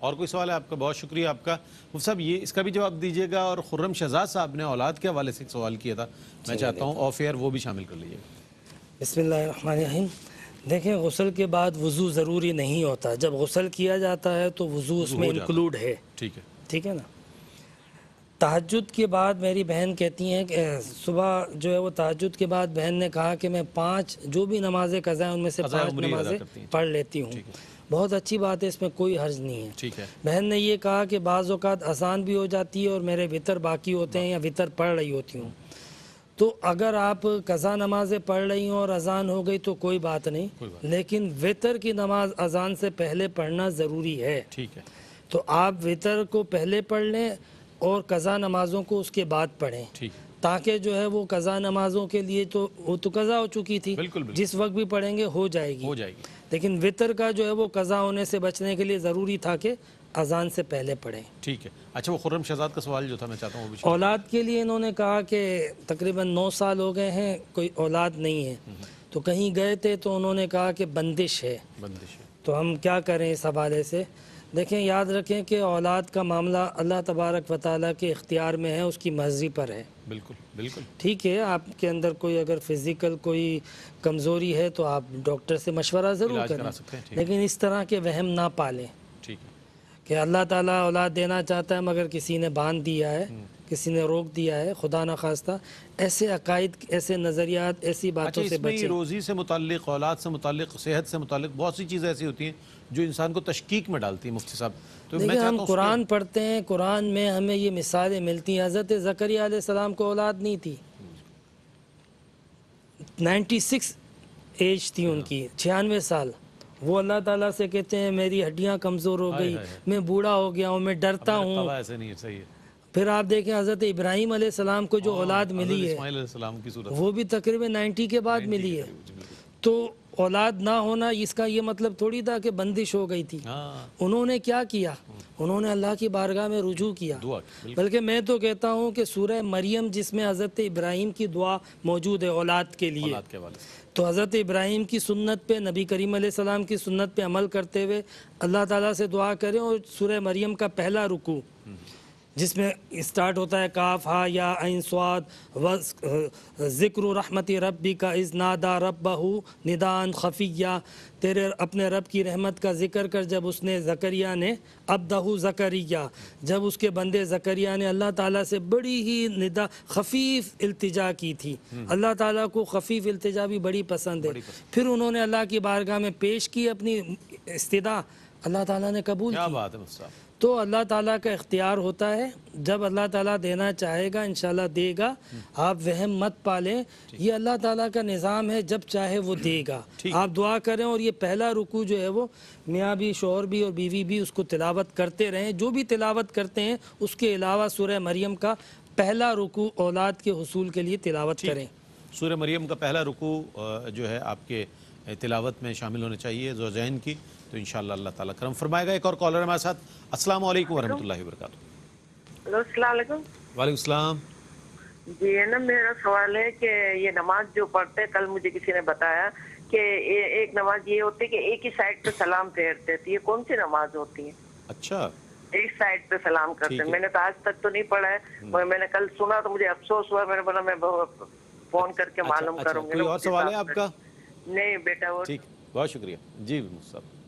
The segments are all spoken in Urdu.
اور کوئی سوال ہے آپ کا؟ بہت شکریہ آپ کا مفتی صاحب، یہ اس کا بھی جواب دیجیے گا، اور خرم شہزاد صاحب نے اولاد کے حوالے سے ایک سوال کیا تھا، میں چاہتا ہوں آف ایئر وہ بھی شامل کر لیجیے گا۔ بسم اللہ الرحمن الرحیم۔ دیکھیں، غسل کے بعد وضو ضروری نہیں ہوتا، جب غسل کیا جاتا ہے تو وضو اس میں انکلوڈ ہے، ٹھیک ہے نا۔ تہجد کے بعد میری بہن کہتی ہیں کہ صبح جو ہے وہ تہجد کے بعد بہن نے کہا کہ میں 5 جو بھی نمازیں قضا ہیں ان میں سے 5 نمازیں پڑھ لیتی ہوں۔ بہت اچھی بات ہے، اس میں کوئی حرج نہیں ہے۔ بہن نے یہ کہا کہ بعض اوقات اذان بھی ہو جاتی ہے اور میرے وطر باقی ہوتے ہیں یا وطر پڑھ رہی ہوتی ہوں، تو اگر آپ قضا نمازیں پڑھ رہی ہوں اور اذان ہو گئی تو کوئی بات نہیں، لیکن وطر کی نماز اذان سے پہلے پڑھنا ضروری ہے۔ تو آپ وطر کو پہلے پڑھ لیں اور قضا نمازوں کو اس کے بعد پڑھیں، تاکہ جو ہے وہ قضا نمازوں کے لیے تو وہ تو قضا ہو چکی تھی، جس وقت بھی پڑھیں گے ہو جائے گی، لیکن وطر کا جو ہے وہ قضا ہونے سے بچنے کے لیے ضروری تھا کہ اذان سے پہلے پڑھیں۔ ٹھیک ہے، اچھا وہ خرم شہزاد کا سوال جو تھا میں چاہتا ہوں وہ بھی اولاد کے لیے انہوں نے کہا کہ تقریباً 9 سال ہو گئے ہیں، کوئی اولاد نہیں ہے، تو کہیں گئے تھے تو انہوں نے کہا کہ بندش ہے، تو ہم کیا کریں اس حوالے سے؟ دیکھیں، یاد رکھیں کہ اولاد کا معاملہ اللہ تبارک و تعالیٰ کے اختیار میں ہے، اس کی مرضی پر ہے۔ بالکل ٹھیک ہے، آپ کے اندر کوئی اگر فزیکل کوئی کمزوری ہے تو آپ ڈاکٹر سے مشورہ ضرور کریں، لیکن اس طرح کے وہم نہ پالیں کہ اللہ تعالیٰ اولاد دینا چاہتا ہے مگر کسی نے باندھ دیا ہے، کسی نے روک دیا ہے، خدا نخواستہ ایسے عقائد، ایسے نظریات، ایسی باتوں سے بچیں۔ روزی سے متعلق، اولاد سے متعلق، صحت سے متعلق بہت سی چیزیں ایسی ہوتی ہیں جو انسان کو تشکیک میں ڈالتی ہیں مفتی صاحب۔ تو دیکھیں، ہم قرآن پڑھتے ہیں، قرآن میں ہمیں یہ مثالیں ملتی ہیں۔ حضرت زکریا علیہ السلام کو اولاد نہیں تھی، 96 ایج تھی ان کی، 96 سال۔ وہ اللہ تعالیٰ سے کہتے ہیں میری ہڈیاں کمزور ہو گئی، میں بوڑھا ہو گیا ہوں، میں ڈرتا ہوں۔ پھر آپ دیکھیں حضرت ابراہیم علیہ السلام کو جو اولاد ملی ہے وہ بھی تقریباً 90 کے بعد ملی ہے۔ تو اولاد نہ ہونا اس کا یہ مطلب تھوڑی تھا کہ بندش ہو گئی تھی۔ انہوں نے کیا کیا؟ انہوں نے اللہ کی بارگاہ میں رجوع کیا۔ بلکہ میں تو کہتا ہوں کہ سورہ مریم جس میں حضرت ابراہیم کی دعا موجود ہے اولاد کے لیے، تو حضرت ابراہیم کی سنت پہ، نبی کریم علیہ السلام کی سنت پہ عمل کرتے ہوئے اللہ تعالیٰ سے دعا کریں، اور سورہ مریم کا پہلا رکوع جس میں اسٹارٹ ہوتا ہے کاف ہا یا عین صاد ذکر رحمت ربی کا اذ نادا ربہ ندان خفیہ، تیرے اپنے رب کی رحمت کا ذکر کر جب اس نے زکریا نے عبدہ زکریہ، جب اس کے بندے زکریا نے اللہ تعالیٰ سے بڑی ہی ندا خفیف التجا کی تھی۔ اللہ تعالیٰ کو خفیف التجا بھی بڑی پسند ہے۔ پھر انہوں نے اللہ کی بارگاہ میں پیش کی اپنی استدعا، اللہ تعالیٰ نے قبول کی۔ تو اللہ تعالیٰ کا اختیار ہوتا ہے، جب اللہ تعالیٰ دینا چاہے گا انشاءاللہ دے گا، آپ وہم مت پالیں، یہ اللہ تعالیٰ کا نظام ہے، جب چاہے وہ دے گا۔ آپ دعا کریں، اور یہ پہلا رکوع جو ہے وہ میاں بھی، شوہر بھی اور بیوی بھی اس کو تلاوت کرتے رہیں، جو بھی تلاوت کرتے ہیں اس کے علاوہ سورہ مریم کا پہلا رکوع اولاد کے حصول کے لیے تلاوت کریں۔ سورہ مریم کا پہلا رکوع جو ہے آپ کے تلاوت میں شامل ہونا چاہیے زوجین کی، تو انشاءاللہ اللہ تعالیٰ کرم فرمائے گا۔ ایک اور کالر ہمارے ساتھ۔ السلام علیکم ورحمۃ اللہ وبرکاتہ۔ السلام علیکم۔ وعلیکم السلام۔ جی ہے نا، میرا سوال ہے کہ یہ نماز جو پڑھتے، کل مجھے کسی نے بتایا کہ ایک نماز یہ ہوتی ہے کہ ایک ہی سائڈ پہ سلام پھیرتے تھے، یہ کون سی نماز ہوتی ہے؟ اچھا، ایک سائڈ پہ سلام کرتے ہیں، میں نے تو آج تک تو نہیں پڑھا ہے، میں نے کل سنا تو مجھے افسوس ہوا، میں نے بولا میں فون کر کے معلوم کروں گی۔ کوئی اور سوال ہے آپ کا؟ نہیں بیٹا، وہ ٹھیک، بہت شکریہ جی صاحب۔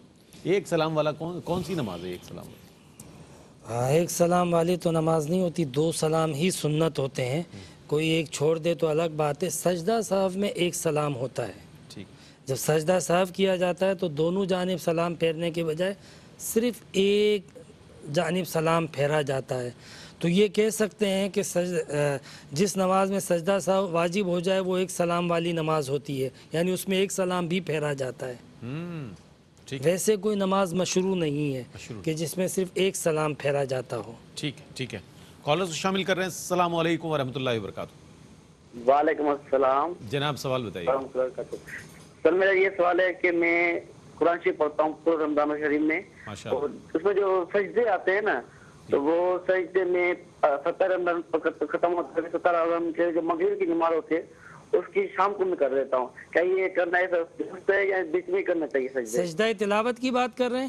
ایک سلام والا کون سی نماز ہے؟ ایک سلام والا، ایک سلام والی تو نماز نہیں ہوتی، 2 سلام ہی سنت ہوتے ہیں، کوئی ایک چھوڑ دے تو الگ بات ہے۔ سجدہ سہو میں ایک سلام ہوتا ہے، جب سجدہ سہو کیا جاتا ہے تو دونوں جانب سلام پھیرنے کے بجائے صرف ایک جانب سلام پھیرا جاتا ہے۔ تو یہ کہہ سکتے ہیں کہ جس نماز میں سجدہ سہو واجب ہو جائے وہ ایک سلام والی نماز ہوتی ہے، یعنی اس میں ایک سلام بھی پھیرا جاتا ہے۔ ویسے کوئی نماز مشروع نہیں ہے کہ جس میں صرف ایک سلام پھیرا جاتا ہو۔ ٹھیک ہے، کالرز کو شامل کر رہے ہیں۔ السلام علیکم ورحمۃ اللہ وبرکاتہ۔ وعلیکم السلام جناب، سوال بتائیے۔ سر میرا یہ سوال ہے کہ میں قرآن شریف پڑھتا ہوں پورے رمضان شریف میں، اور اس میں جو سجدے آتے ہیں نا، تو وہ سجدے میں 70 رمضان ختم ہوتا ہے، 70 رمضان کے جو مغرب کی نماز ہوتی ہے اس کی شام کو میں کر دیتا ہوں، کیا یہ کرنا ہے یا بیچ میں کرنا چاہیے؟ سجدہ تلاوت کی بات کر رہے ہیں؟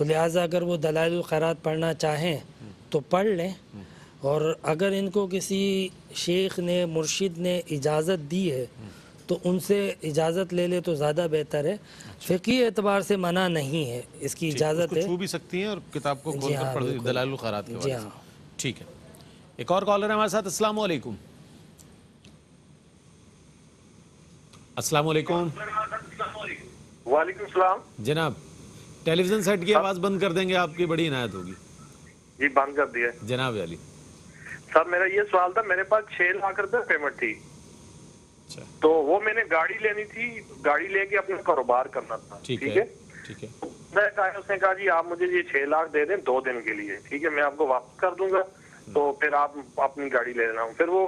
تو لہٰذا اگر وہ دلائل الخیرات پڑھنا چاہیں تو پڑھ لیں، اور اگر ان کو کسی شیخ نے مرشد نے اجازت دی ہے تو ان سے اجازت لے لے تو زیادہ بہتر ہے۔ فقہی اعتبار سے منع نہیں ہے، اس کی اجازت ہے۔ چھو بھی سکتی ہیں اور کتاب کو کھول کر پڑھ دلائل الخیرات کے جی حوالے سے۔ ہاں، ٹھیک ہے، ایک اور کالر ہے ہمارے ساتھ۔ السلام علیکم۔ السلام علیکم۔ وعلیکم السلام جناب ٹیلی ویژن سیٹ کی آواز بند کر دیں گے، آپ کی بڑی عنایت ہوگی۔ جی بند کر دیا جناب علی۔ سر میرا یہ سوال تھا، میرے پاس 6 لاکھ روپے پیمنٹ تھی، اچھا تو وہ میں نے گاڑی لینی تھی، گاڑی لے کے اپنا کاروبار کرنا تھا، ٹھیک ٹھیک ہے ہے۔ ٹھیک ہے اس نے کہا جی آپ مجھے یہ 6 لاکھ دے دیں 2 دن کے لیے، ٹھیک ہے، میں آپ کو واپس کر دوں گا، تو پھر آپ اپنی گاڑی لے لینا۔ پھر وہ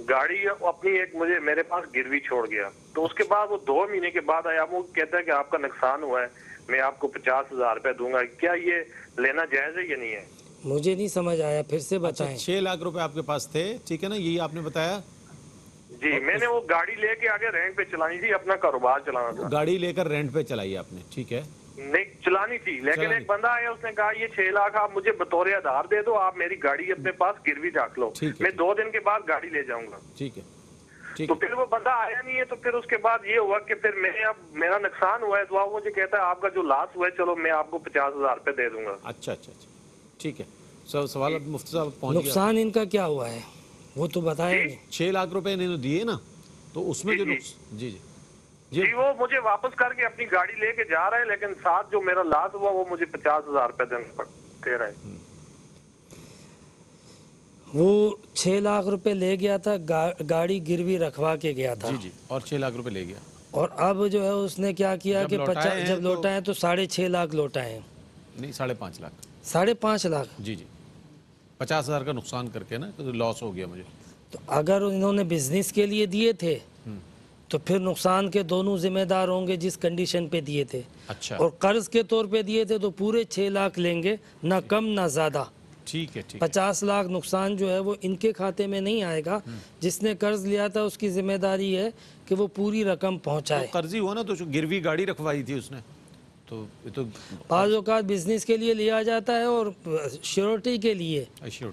گاڑی اپنی ایک میرے پاس گروی چھوڑ گیا، تو اس کے بعد وہ 2 مہینے کے بعد آیا، وہ کہتا ہے کہ آپ کا نقصان ہوا ہے، میں آپ کو 50,000 روپے دوں گا، کیا یہ لینا جائز ہے یا نہیں ہے؟ مجھے نہیں سمجھ آیا، پھر سے بتائیں۔ 6 لاکھ روپے آپ کے پاس تھے، ٹھیک ہے نا، یہی آپ نے بتایا؟ جی میں نے وہ گاڑی لے کے آگے رینٹ پہ چلانی تھی، اپنا کاروبار چلانا تھا۔ گاڑی لے کر رینٹ پہ چلائی آپ نے، ٹھیک ہے، نہیں چلانی تھی، لیکن ایک بندہ آیا، اس نے کہا یہ 6 لاکھ آپ مجھے بطور آدھار دے دو، آپ میری گاڑی اپنے پاس گروی رکھ لو، ٹھیک ہے، میں 2 دن کے بعد گاڑی لے جاؤں گا۔ ٹھیک ہے ٹھیک تو ہے پھر وہ بندہ آیا نہیں ہے، تو پھر اس کے بعد یہ ہوا کہ پھر میں اب میرا نقصان ہوا ہے، تو آپ مجھے کہتا ہے آپ کا جو لاس ہوا ہے چلو میں آپ کو 50,000 روپے دے دوں گا۔ اچھا اچھا اچھا ٹھیک ہے، سوال اب مفتی صاحب پہنچ گیا۔ نقصان ان کا کیا ہوا ہے وہ تو بتایا نہیں۔ 6 لاکھ روپے انہوں نے دیے نا، تو اس میں جو جی جی جی وہ مجھے واپس کر کے اپنی گاڑی لے کے جا رہا ہے، لیکن ساتھ جو میرا لاس ہوا وہ مجھے 50,000 روپے دے رہا ہے۔ وہ 6 لاکھ روپے لے گیا تھا، گاڑی گروی رکھوا کے گیا تھا، جی جی، اور 6 لاکھ روپے لے گیا، اور اب جو ہے اس نے کیا کیا کہ جب لوٹائیں تو 6.5 لاکھ لوٹائیں، نہیں 5.5 لاکھ، 5.5 لاکھ۔ جی جی، 50,000 کا نقصان کر کے نا، لاس ہو گیا مجھے۔ تو اگر انہوں نے بزنس کے لیے دیے تھے تو پھر نقصان کے دونوں ذمہ دار ہوں گے جس کنڈیشن پہ دیے تھے، اچھا اور قرض کے طور پہ دیے تھے تو پورے 6 لاکھ لیں گے، نہ کم نہ زیادہ۔ ٹھیک ہے ٹھیک ہے 50 لاکھ نقصان جو ہے وہ ان کے کھاتے میں نہیں آئے گا، جس نے قرض لیا تھا اس کی ذمہ داری ہے کہ وہ پوری رقم پہنچائے۔ قرضی ہوا نا، تو گروی گاڑی رکھوائی تھی اس نے، تو یہ تو بعض اوقات بزنس کے لیے لیا جاتا ہے اور شیورٹی کے لیے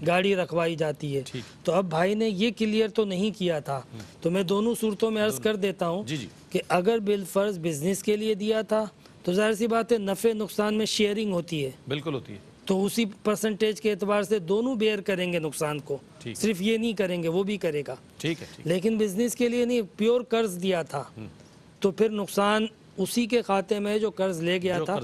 گاڑی رکھوائی جاتی ہے، تو اب بھائی نے یہ کلیئر تو نہیں کیا تھا، تو میں دونوں صورتوں میں عرض کر دیتا ہوں کہ اگر بالفرض بزنس کے لیے دیا تھا تو ظاہر سی بات ہے نفع نقصان میں شیئرنگ ہوتی ہے، بالکل ہوتی ہے، تو اسی پرسنٹیج کے اعتبار سے دونوں بیئر کریں گے نقصان کو، صرف یہ نہیں کریں گے، وہ بھی کرے گا، ٹھیک ہے۔ لیکن بزنس کے لیے نہیں، پیور قرض دیا تھا تو پھر نقصان اسی کے کھاتے میں جو قرض لے گیا تھا،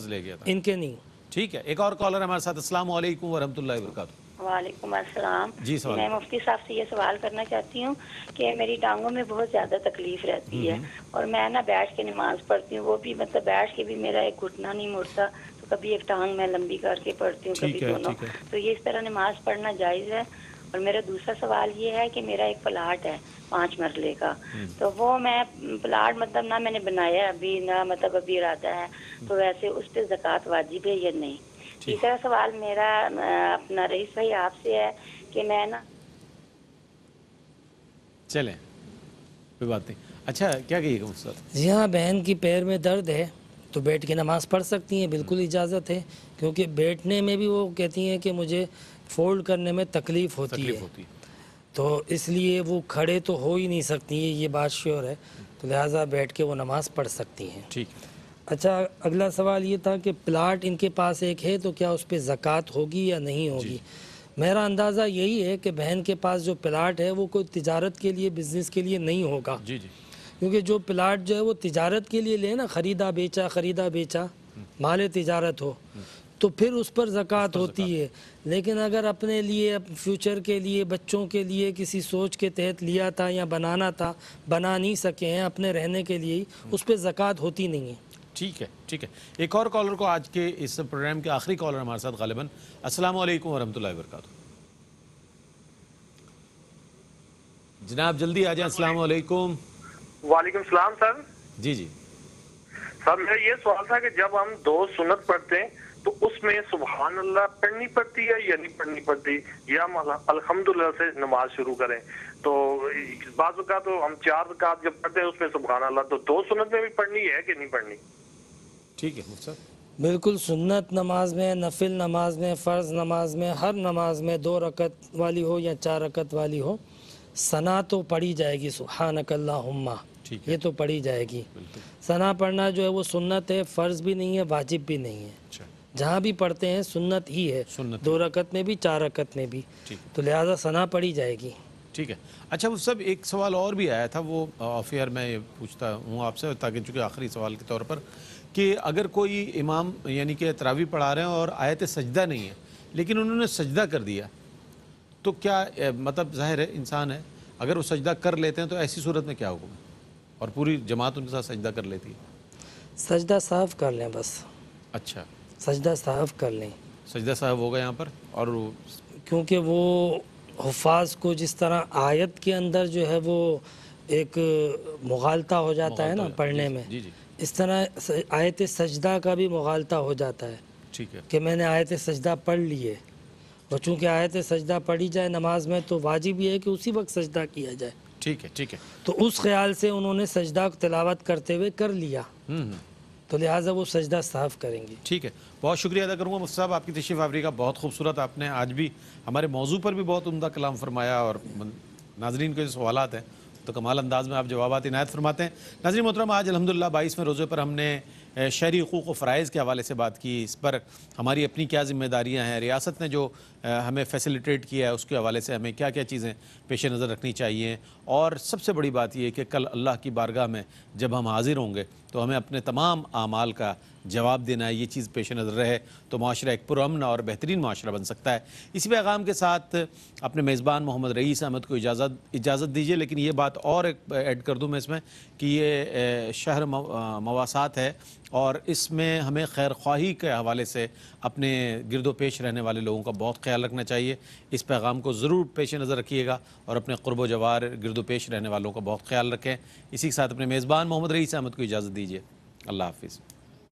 ان کے نہیں۔ ٹھیک ہے، ایک اور کالر ہمارے ساتھ۔ السلام علیکم ورحمۃ اللہ وبرکاتہ۔ وعلیکم السلام۔ جی سوال۔ میں مفتی صاحب سے یہ سوال کرنا چاہتی ہوں کہ میری ٹانگوں میں بہت زیادہ تکلیف رہتی ہے، اور میں نا بیٹھ کے نماز پڑھتی ہوں، وہ بھی مطلب بیٹھ کے بھی میرا ایک گھٹنا نہیں مڑتا، تو کبھی ایک ٹانگ میں لمبی کر کے پڑھتی ہوں، کبھی دونوں، تو یہ اس طرح نماز پڑھنا جائز ہے؟ اور میرا دوسرا سوال یہ ہے کہ میرا ایک پلاٹ ہے 5 مرلے کا، تو وہ میں پلاٹ مطلب نہ میں نے بنایا ابھی، نہ مطلب ابھی ارادہ ہے، تو ویسے اس پہ زکوٰۃ واجب ہے یا نہیں؟ تیسرا سوال میرا اپنا رئیس بھائی آپ سے ہے کہ میں نا چلیں کوئی بات نہیں۔ اچھا کیا کہیے گا مفتی؟ جی ہاں، بہن کی پیر میں درد ہے تو بیٹھ کے نماز پڑھ سکتی ہیں، بالکل اجازت ہے، کیونکہ بیٹھنے میں بھی وہ کہتی ہیں کہ مجھے فولڈ کرنے میں تکلیف ہوتی ہے، تو اس لیے وہ کھڑے تو ہو ہی نہیں سکتی ہیں، یہ بات شیور ہے، تو لہٰذا بیٹھ کے وہ نماز پڑھ سکتی ہیں۔ ٹھیک۔ اچھا اگلا سوال یہ تھا کہ پلاٹ ان کے پاس ایک ہے تو کیا اس پہ زکوٰۃ ہوگی یا نہیں ہوگی؟ میرا اندازہ یہی ہے کہ بہن کے پاس جو پلاٹ ہے وہ کوئی تجارت کے لیے، بزنس کے لیے نہیں ہوگا، کیونکہ جو پلاٹ جو ہے وہ تجارت کے لیے لے نا، خریدا بیچا مال تجارت ہو تو پھر اس پر زکوٰۃ ہوتی ہے، لیکن اگر اپنے لیے فیوچر کے لیے، بچوں کے لیے کسی سوچ کے تحت لیا تھا یا بنانا تھا، بنا نہیں سکے ہیں اپنے رہنے کے لیے، اس پہ زکوٰۃ ہوتی نہیں ہے۔ ٹھیک ہے ٹھیک ہے، ایک اور کالر کو، آج کے اس پروگرام کے آخری کالر ہمارے ساتھ غالباً۔ السلام علیکم ورحمۃ اللہ وبرکاتہ۔ جناب جلدی آ جائیں۔ السلام علیکم۔ وعلیکم السلام سر۔ جی جی سر میرا یہ سوال تھا کہ جب ہم 2 سنت پڑھتے ہیں تو اس میں سبحان اللہ پڑھنی پڑتی ہے یا نہیں پڑھنی پڑتی، یا ہم الحمدللہ سے نماز شروع کریں؟ تو بعض اوقات تو ہم 4 رکعت جب پڑھتے ہیں اس میں سبحان اللہ، تو 2 سنت میں بھی پڑھنی ہے کہ نہیں پڑھنی؟ ٹھیک ہے مفتی صاحب۔ بالکل سنت نماز میں، نفل نماز میں، فرض نماز میں، ہر نماز میں 2 رکعت والی ہو یا 4 رکعت والی ہو، ثنا تو پڑھی جائے گی، سبحانک اللہم، یہ تو پڑھی جائے گی۔ ثنا پڑھنا جو ہے وہ سنت ہے، فرض بھی نہیں ہے، واجب بھی نہیں ہے، جہاں بھی پڑھتے ہیں سنت ہی ہے، 2 رکعت میں بھی 4 رکعت میں بھی، تو لہٰذا ثنا پڑھی جائے گی۔ ٹھیک ہے۔ اچھا وہ سب ایک سوال اور بھی آیا تھا، وہ آف ایئر میں پوچھتا ہوں آپ سے، تاکہ چونکہ آخری سوال کے طور پر، کہ اگر کوئی امام یعنی کہ تراویح پڑھا رہے ہیں اور آیت سجدہ نہیں ہے لیکن انہوں نے سجدہ کر دیا، تو کیا مطلب ظاہر ہے انسان ہے، اگر وہ سجدہ کر لیتے ہیں تو ایسی صورت میں کیا حکم ہے؟ اور پوری جماعت ان کے ساتھ سجدہ کر لیتی ہے؟ سجدہ صاف کر لیں بس۔ اچھا، سجدہ صاف کر لیں، سجدہ صاحب ہوگا یہاں پر، اور کیونکہ وہ حفاظ کو جس طرح آیت کے اندر جو ہے وہ ایک مغالطہ ہو جاتا ہے نا پڑھنے میں، اس طرح آیت سجدہ کا بھی مغالطہ ہو جاتا ہے، ٹھیک ہے، کہ میں نے آیت سجدہ پڑھ لی ہے، اور چونکہ آیت سجدہ پڑھی جائے نماز میں تو واجب یہ ہے کہ اسی وقت سجدہ کیا جائے، ٹھیک ہے، ٹھیک ہے، تو اس خیال سے انہوں نے سجدہ تلاوت کرتے ہوئے کر لیا، تو لہٰذا وہ سجدہ صاف کریں گے۔ ٹھیک ہے، بہت شکریہ ادا کروں گا مفتی صاحب، آپ کی تشریف آوری کا بہت خوبصورت، آپ نے آج بھی ہمارے موضوع پر بھی بہت عمدہ کلام فرمایا، اور ناظرین کے جو سوالات ہیں تو کمال انداز میں آپ جوابات عنایت فرماتے ہیں۔ ناظرین محترم، آج الحمدللہ 22ویں روزے پر ہم نے شہری حقوق و فرائض کے حوالے سے بات کی، اس پر ہماری اپنی کیا ذمہ داریاں ہیں، ریاست نے جو ہمیں فیسیلیٹیٹ کیا ہے اس کے حوالے سے ہمیں کیا کیا چیزیں پیش نظر رکھنی چاہیے، اور سب سے بڑی بات یہ ہے کہ کل اللہ کی بارگاہ میں جب ہم حاضر ہوں گے تو ہمیں اپنے تمام اعمال کا جواب دینا ہے، یہ چیز پیش نظر رہے تو معاشرہ ایک پرامن اور بہترین معاشرہ بن سکتا ہے۔ اسی پیغام کے ساتھ اپنے میزبان محمد رئیس احمد کو اجازت دیجیے، لیکن یہ بات اور ایڈ کر دوں میں اس میں کہ یہ شہر مواسات ہے، اور اس میں ہمیں خیر خواہی کے حوالے سے اپنے گرد و پیش رہنے والے لوگوں کا بہت خیال رکھنا چاہیے۔ اس پیغام کو ضرور پیش نظر رکھیے گا اور اپنے قرب و جوار گرد و پیش رہنے والوں کا بہت خیال رکھیں۔ اسی کے ساتھ اپنے میزبان محمد رئیس احمد کو اجازت دیجیے، اللہ حافظ۔